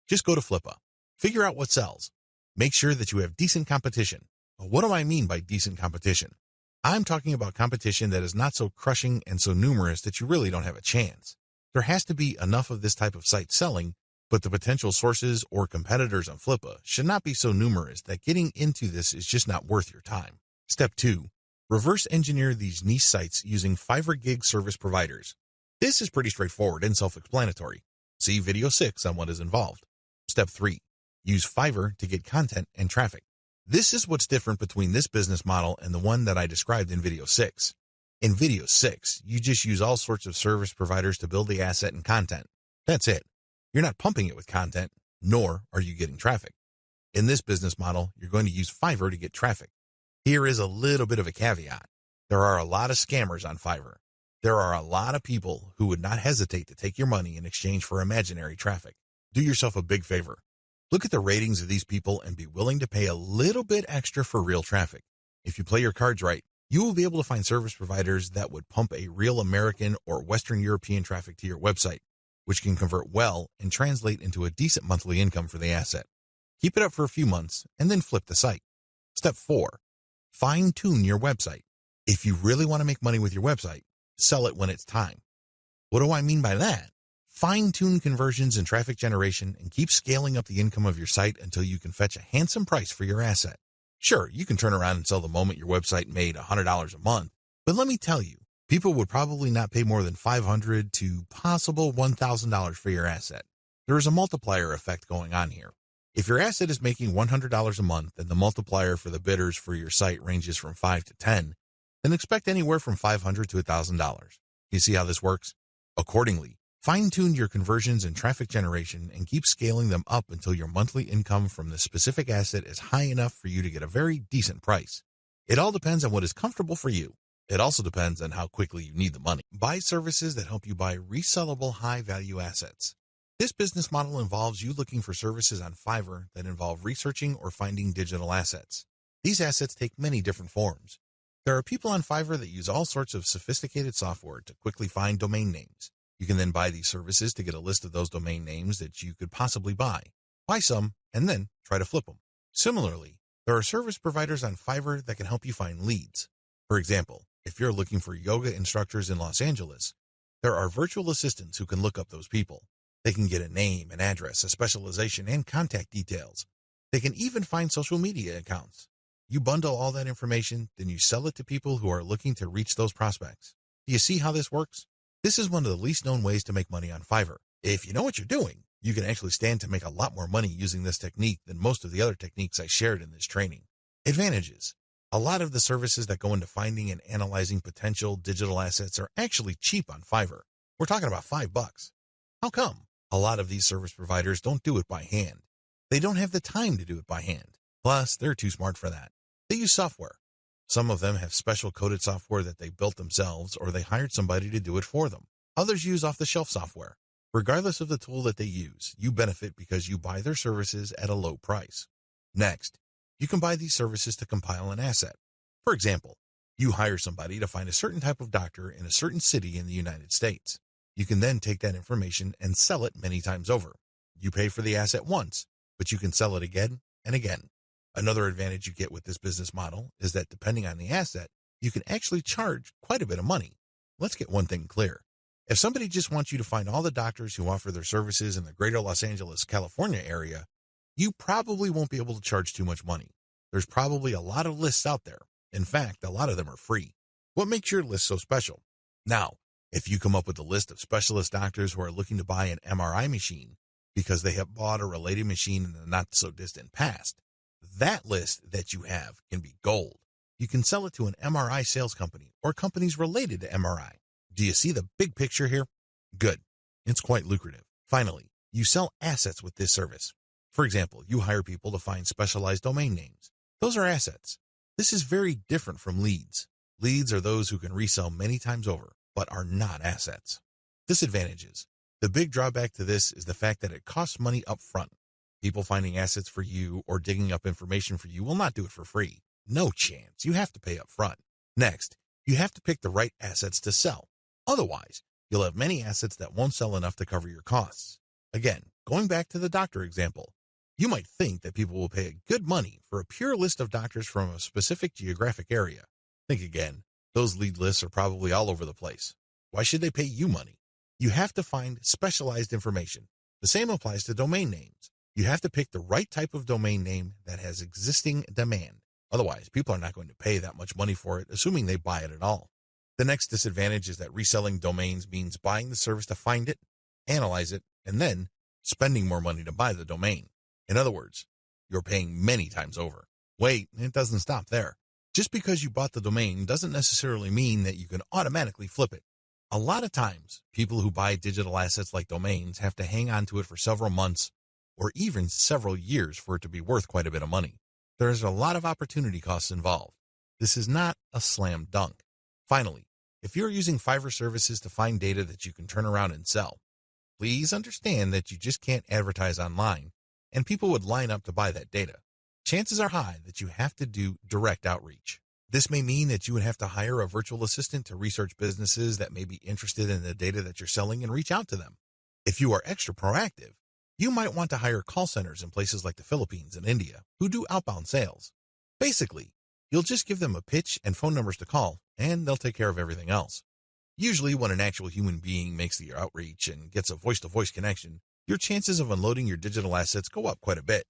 Just go to Flippa. Figure out what sells. Make sure that you have decent competition. What do I mean by decent competition? I'm talking about competition that is not so crushing and so numerous that you really don't have a chance. There has to be enough of this type of site selling, but the potential sources or competitors on Flippa should not be so numerous that getting into this is just not worth your time. Step 2. Reverse engineer these niche sites using Fiverr gig service providers. This is pretty straightforward and self-explanatory. See video 6 on what is involved. Step 3. Use Fiverr to get content and traffic. This is what's different between this business model and the one that I described in video 6. In video 6, you just use all sorts of service providers to build the asset and content. That's it. You're not pumping it with content, nor are you getting traffic. In this business model, you're going to use Fiverr to get traffic. Here is a little bit of a caveat. There are a lot of scammers on Fiverr. There are a lot of people who would not hesitate to take your money in exchange for imaginary traffic. Do yourself a big favor. Look at the ratings of these people and be willing to pay a little bit extra for real traffic. If you play your cards right, you will be able to find service providers that would pump a real American or Western European traffic to your website, which can convert well and translate into a decent monthly income for the asset. Keep it up for a few months and then flip the site. Step 4. Fine-tune your website. If you really want to make money with your website, sell it when it's time. What do I mean by that? Fine-tune conversions and traffic generation and keep scaling up the income of your site until you can fetch a handsome price for your asset. Sure, you can turn around and sell the moment your website made $100 a month, but let me tell you, people would probably not pay more than $500 to possible $1,000 for your asset. There is a multiplier effect going on here. If your asset is making $100 a month and the multiplier for the bidders for your site ranges from 5 to 10, then expect anywhere from $500 to $1,000. You see how this works? Accordingly, fine-tune your conversions and traffic generation and keep scaling them up until your monthly income from the specific asset is high enough for you to get a very decent price. It all depends on what is comfortable for you. It also depends on how quickly you need the money. Buy services that help you buy resellable high-value assets. This business model involves you looking for services on Fiverr that involve researching or finding digital assets. These assets take many different forms. There are people on Fiverr that use all sorts of sophisticated software to quickly find domain names. You can then buy these services to get a list of those domain names that you could possibly buy. Buy some, and then try to flip them. Similarly, there are service providers on Fiverr that can help you find leads. For example, if you're looking for yoga instructors in Los Angeles, there are virtual assistants who can look up those people. They can get a name, an address, a specialization, and contact details. They can even find social media accounts. You bundle all that information, then you sell it to people who are looking to reach those prospects. Do you see how this works? This is one of the least known ways to make money on Fiverr. If you know what you're doing, you can actually stand to make a lot more money using this technique than most of the other techniques I shared in this training. Advantages. A lot of the services that go into finding and analyzing potential digital assets are actually cheap on Fiverr. We're talking about $5. How come? A lot of these service providers don't do it by hand. They don't have the time to do it by hand. Plus, they're too smart for that. They use software. Some of them have special coded software that they built themselves or they hired somebody to do it for them. Others use off-the-shelf software. Regardless of the tool that they use, you benefit because you buy their services at a low price. Next, you can buy these services to compile an asset. For example, you hire somebody to find a certain type of doctor in a certain city in the United States. You can then take that information and sell it many times over. You pay for the asset once, but you can sell it again and again. Another advantage you get with this business model is that depending on the asset, you can actually charge quite a bit of money. Let's get one thing clear. If somebody just wants you to find all the doctors who offer their services in the greater Los Angeles, California area, you probably won't be able to charge too much money. There's probably a lot of lists out there. In fact, a lot of them are free. What makes your list so special? Now, if you come up with a list of specialist doctors who are looking to buy an MRI machine because they have bought a related machine in the not-so-distant past, that list that you have can be gold. You can sell it to an MRI sales company or companies related to MRI. Do you see the big picture here? Good. It's quite lucrative. Finally, you sell assets with this service. For example, you hire people to find specialized domain names. Those are assets. This is very different from leads. Leads are those who can resell many times over, but are not assets. Disadvantages. The big drawback to this is the fact that it costs money up front. People finding assets for you or digging up information for you will not do it for free. No chance. You have to pay up front. Next, you have to pick the right assets to sell. Otherwise, you'll have many assets that won't sell enough to cover your costs. Again, going back to the doctor example, you might think that people will pay good money for a pure list of doctors from a specific geographic area. Think again. Those lead lists are probably all over the place. Why should they pay you money? You have to find specialized information. The same applies to domain names. You have to pick the right type of domain name that has existing demand. Otherwise, people are not going to pay that much money for it, assuming they buy it at all. The next disadvantage is that reselling domains means buying the service to find it, analyze it, and then spending more money to buy the domain. In other words, you're paying many times over. Wait, it doesn't stop there. Just because you bought the domain doesn't necessarily mean that you can automatically flip it. A lot of times, people who buy digital assets like domains have to hang on to it for several months or even several years for it to be worth quite a bit of money. There's a lot of opportunity costs involved. This is not a slam dunk. Finally, if you're using Fiverr services to find data that you can turn around and sell, please understand that you just can't advertise online and people would line up to buy that data. Chances are high that you have to do direct outreach. This may mean that you would have to hire a virtual assistant to research businesses that may be interested in the data that you're selling and reach out to them. If you are extra proactive, you might want to hire call centers in places like the Philippines and India who do outbound sales. Basically, you'll just give them a pitch and phone numbers to call, and they'll take care of everything else. Usually, when an actual human being makes the outreach and gets a voice-to-voice connection, your chances of unloading your digital assets go up quite a bit.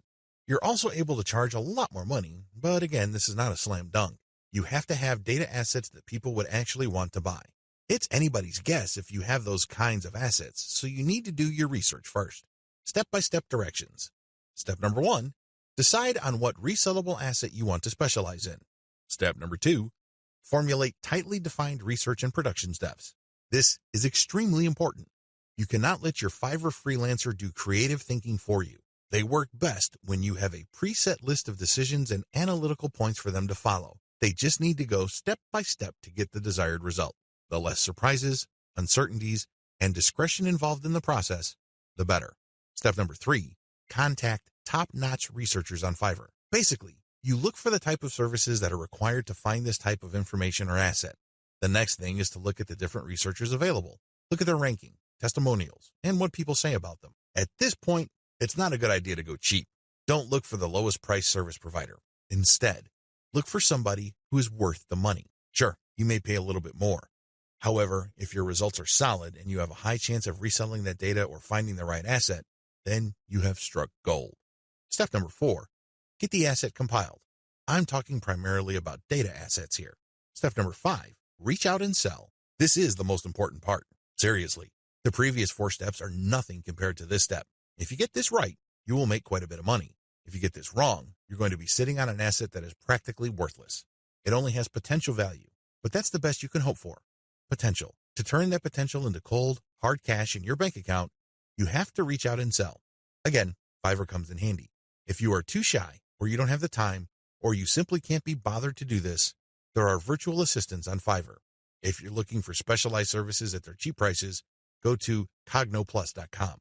You're also able to charge a lot more money, but again, this is not a slam dunk. You have to have data assets that people would actually want to buy. It's anybody's guess if you have those kinds of assets, so you need to do your research first. Step-by-step directions. Step number 1, decide on what resellable asset you want to specialize in. Step number 2, formulate tightly defined research and production steps. This is extremely important. You cannot let your Fiverr freelancer do creative thinking for you. They work best when you have a preset list of decisions and analytical points for them to follow. They just need to go step by step to get the desired result. The less surprises, uncertainties, and discretion involved in the process, the better. Step number 3, contact top-notch researchers on Fiverr. Basically, you look for the type of services that are required to find this type of information or asset. The next thing is to look at the different researchers available. Look at their ranking, testimonials, and what people say about them. At this point, it's not a good idea to go cheap. Don't look for the lowest price service provider. Instead, look for somebody who is worth the money. Sure, you may pay a little bit more. However, if your results are solid and you have a high chance of reselling that data or finding the right asset, then you have struck gold. Step number 4, get the asset compiled. I'm talking primarily about data assets here. Step number 5, reach out and sell. This is the most important part. Seriously, the previous 4 steps are nothing compared to this step. If you get this right, you will make quite a bit of money. If you get this wrong, you're going to be sitting on an asset that is practically worthless. It only has potential value, but that's the best you can hope for. Potential. To turn that potential into cold, hard cash in your bank account, you have to reach out and sell. Again, Fiverr comes in handy. If you are too shy, or you don't have the time, or you simply can't be bothered to do this, there are virtual assistants on Fiverr. If you're looking for specialized services at their cheap prices, go to cognoplus.com.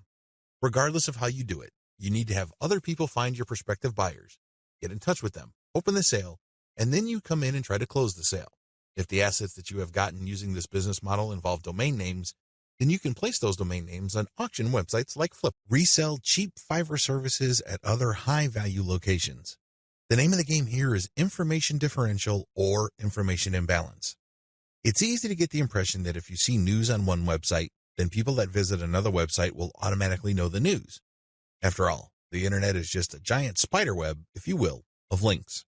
Regardless of how you do it, you need to have other people find your prospective buyers, get in touch with them, open the sale, and then you come in and try to close the sale. If the assets that you have gotten using this business model involve domain names, Then you can place those domain names on auction websites like Flip. Resell cheap Fiverr services at other high-value locations. The name of the game here is information differential or information imbalance. It's easy to get the impression that if you see news on one website, then people that visit another website will automatically know the news. After all, the internet is just a giant spider web, if you will, of links.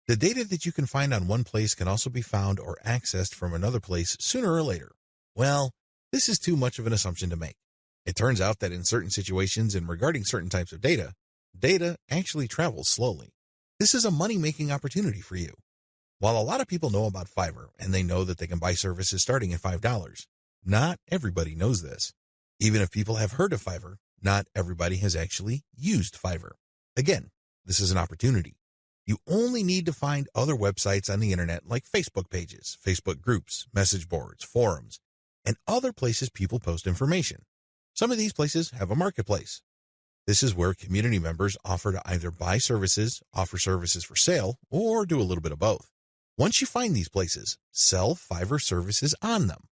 The data that you can find on one place can also be found or accessed from another place sooner or later. Well, this is too much of an assumption to make. It turns out that in certain situations and regarding certain types of data, data actually travels slowly. This is a money-making opportunity for you. While a lot of people know about Fiverr and they know that they can buy services starting at $5, not everybody knows this. Even if people have heard of Fiverr, not everybody has actually used Fiverr. Again, this is an opportunity. You only need to find other websites on the internet like Facebook pages, Facebook groups, message boards, forums, and other places people post information. Some of these places have a marketplace. This is where community members offer to either buy services, offer services for sale, or do a little bit of both. Once you find these places, sell Fiverr services on them.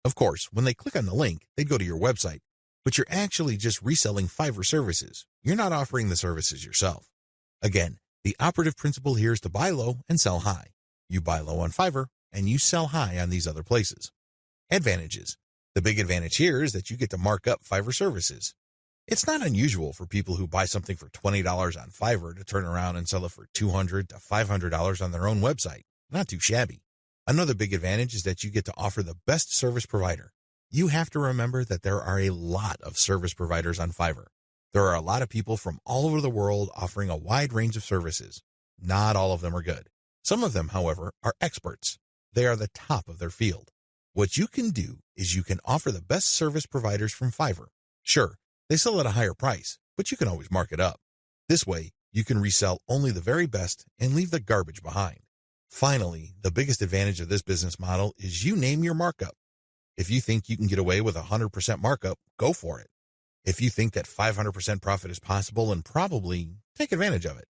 Of course, when they click on the link, they go to your website, but you're actually just reselling Fiverr services. You're not offering the services yourself. Again, the operative principle here is to buy low and sell high. You buy low on Fiverr, and you sell high on these other places. Advantages. The big advantage here is that you get to mark up Fiverr services. It's not unusual for people who buy something for $20 on Fiverr to turn around and sell it for $200 to $500 on their own website. Not too shabby. Another big advantage is that you get to offer the best service provider. You have to remember that there are a lot of service providers on Fiverr. There are a lot of people from all over the world offering a wide range of services. Not all of them are good. Some of them, however, are experts. They are the top of their field. What you can do is you can offer the best service providers from Fiverr. Sure, they sell at a higher price, but you can always mark it up. This way, you can resell only the very best and leave the garbage behind. Finally, the biggest advantage of this business model is you name your markup. If you think you can get away with 100% markup, go for it. If you think that 500% profit is possible, and probably take advantage of it.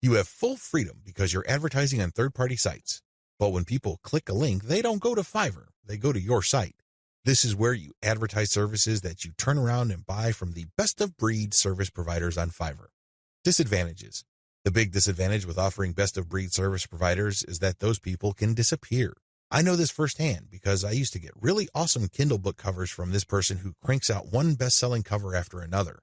You have full freedom because you're advertising on third-party sites. But when people click a link, they don't go to Fiverr, they go to your site. This is where you advertise services that you turn around and buy from the best-of-breed service providers on Fiverr. Disadvantages. The big disadvantage with offering best-of-breed service providers is that those people can disappear. I know this firsthand because I used to get really awesome Kindle book covers from this person who cranks out one best-selling cover after another.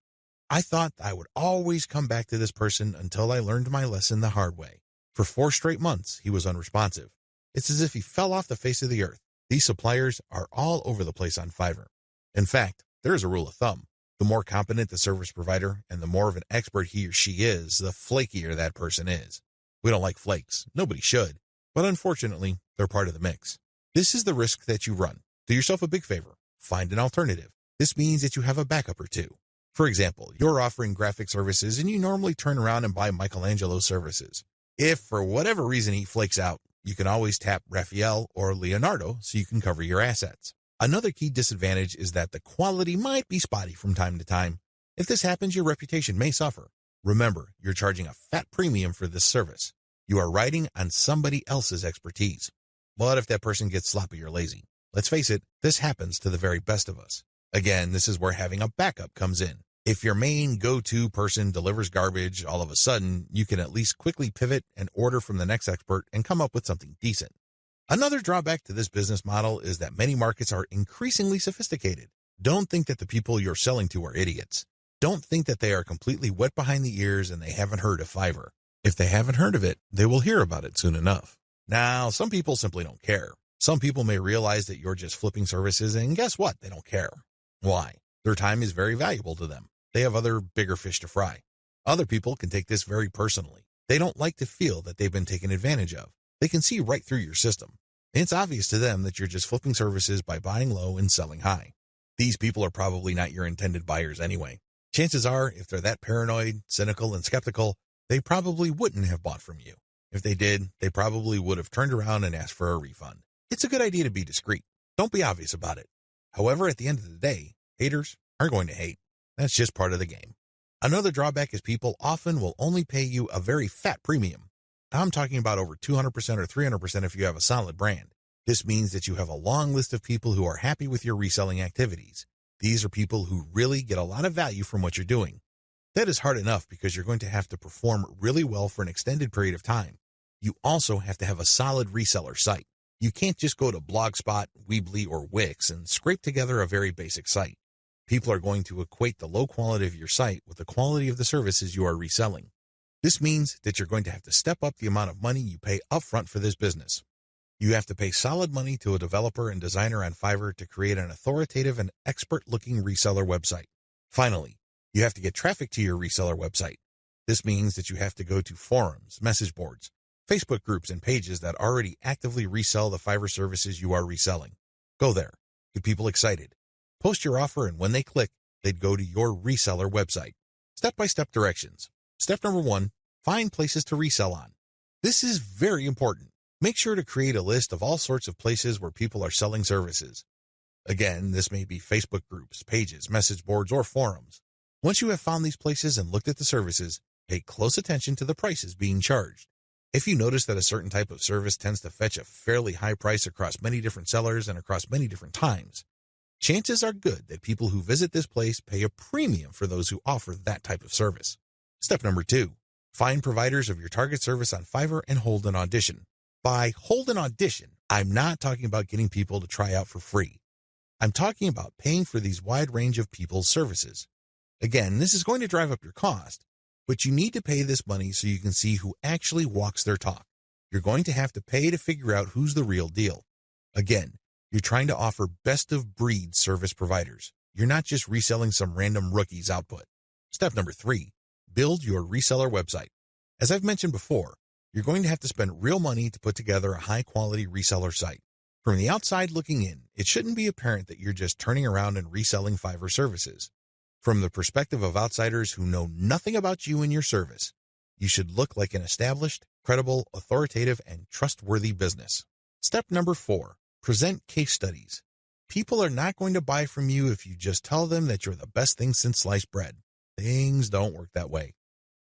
I thought I would always come back to this person until I learned my lesson the hard way. For 4 straight months, he was unresponsive. It's as if he fell off the face of the earth. These suppliers are all over the place on Fiverr. In fact, there is a rule of thumb. The more competent the service provider and the more of an expert he or she is, the flakier that person is. We don't like flakes. Nobody should. But unfortunately, they're part of the mix. This is the risk that you run. Do yourself a big favor. Find an alternative. This means that you have a backup or two. For example, you're offering graphic services and you normally turn around and buy Michelangelo's services. If for whatever reason he flakes out, you can always tap Raphael or Leonardo so you can cover your assets. Another key disadvantage is that the quality might be spotty from time to time. If this happens, your reputation may suffer. Remember, you're charging a fat premium for this service. You are riding on somebody else's expertise. What if that person gets sloppy or lazy? Let's face it, this happens to the very best of us. Again, this is where having a backup comes in. If your main go-to person delivers garbage, all of a sudden, you can at least quickly pivot and order from the next expert and come up with something decent. Another drawback to this business model is that many markets are increasingly sophisticated. Don't think that the people you're selling to are idiots. Don't think that they are completely wet behind the ears and they haven't heard of Fiverr. If they haven't heard of it, they will hear about it soon enough. Now, some people simply don't care. Some people may realize that you're just flipping services, and guess what? They don't care. Why? Their time is very valuable to them. They have other bigger fish to fry. Other people can take this very personally. They don't like to feel that they've been taken advantage of. They can see right through your system. It's obvious to them that you're just flipping services by buying low and selling high. These people are probably not your intended buyers anyway. Chances are, if they're that paranoid, cynical, and skeptical, they probably wouldn't have bought from you. If they did, they probably would have turned around and asked for a refund. It's a good idea to be discreet. Don't be obvious about it. However, at the end of the day, haters are going to hate. That's just part of the game. Another drawback is people often will only pay you a very fat premium. I'm talking about over 200% or 300% if you have a solid brand. This means that you have a long list of people who are happy with your reselling activities. These are people who really get a lot of value from what you're doing. That is hard enough because you're going to have to perform really well for an extended period of time. You also have to have a solid reseller site. You can't just go to Blogspot, Weebly, or Wix and scrape together a very basic site. People are going to equate the low quality of your site with the quality of the services you are reselling. This means that you're going to have to step up the amount of money you pay upfront for this business. You have to pay solid money to a developer and designer on Fiverr to create an authoritative and expert-looking reseller website. Finally, you have to get traffic to your reseller website. This means that you have to go to forums, message boards, Facebook groups, and pages that already actively resell the Fiverr services you are reselling. Go there. Get people excited. Post your offer, and when they click, they'd go to your reseller website. Step-by-step directions. Step number 1, find places to resell on. This is very important. Make sure to create a list of all sorts of places where people are selling services. Again, this may be Facebook groups, pages, message boards, or forums. Once you have found these places and looked at the services, pay close attention to the prices being charged. If you notice that a certain type of service tends to fetch a fairly high price across many different sellers and across many different times, chances are good that people who visit this place pay a premium for those who offer that type of service. Step number 2, find providers of your target service on Fiverr and hold an audition. By hold an audition, I'm not talking about getting people to try out for free. I'm talking about paying for these wide range of people's services. Again, this is going to drive up your cost, but you need to pay this money so you can see who actually walks their talk. You're going to have to pay to figure out who's the real deal. Again, you're trying to offer best-of-breed service providers. You're not just reselling some random rookie's output. Step number 3, build your reseller website. As I've mentioned before, you're going to have to spend real money to put together a high-quality reseller site. From the outside looking in, it shouldn't be apparent that you're just turning around and reselling Fiverr services. From the perspective of outsiders who know nothing about you and your service, you should look like an established, credible, authoritative, and trustworthy business. Step number 4, present case studies. People are not going to buy from you if you just tell them that you're the best thing since sliced bread. Things don't work that way.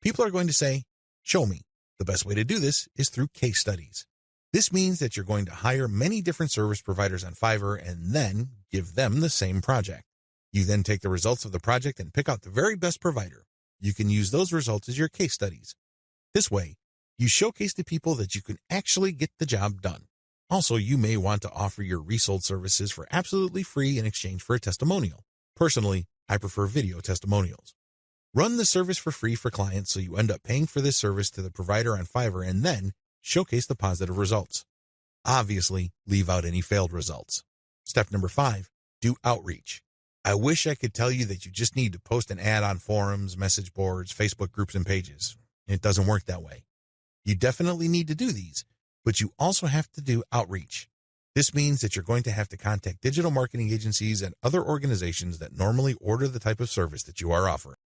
People are going to say, show me. The best way to do this is through case studies. This means that you're going to hire many different service providers on Fiverr and then give them the same project. You then take the results of the project and pick out the very best provider. You can use those results as your case studies. This way, you showcase to people that you can actually get the job done. Also, you may want to offer your resold services for absolutely free in exchange for a testimonial. Personally, I prefer video testimonials. Run the service for free for clients so you end up paying for this service to the provider on Fiverr and then showcase the positive results. Obviously, leave out any failed results. Step number 5, do outreach. I wish I could tell you that you just need to post an ad on forums, message boards, Facebook groups, and pages. It doesn't work that way. You definitely need to do these, but you also have to do outreach. This means that you're going to have to contact digital marketing agencies and other organizations that normally order the type of service that you are offering.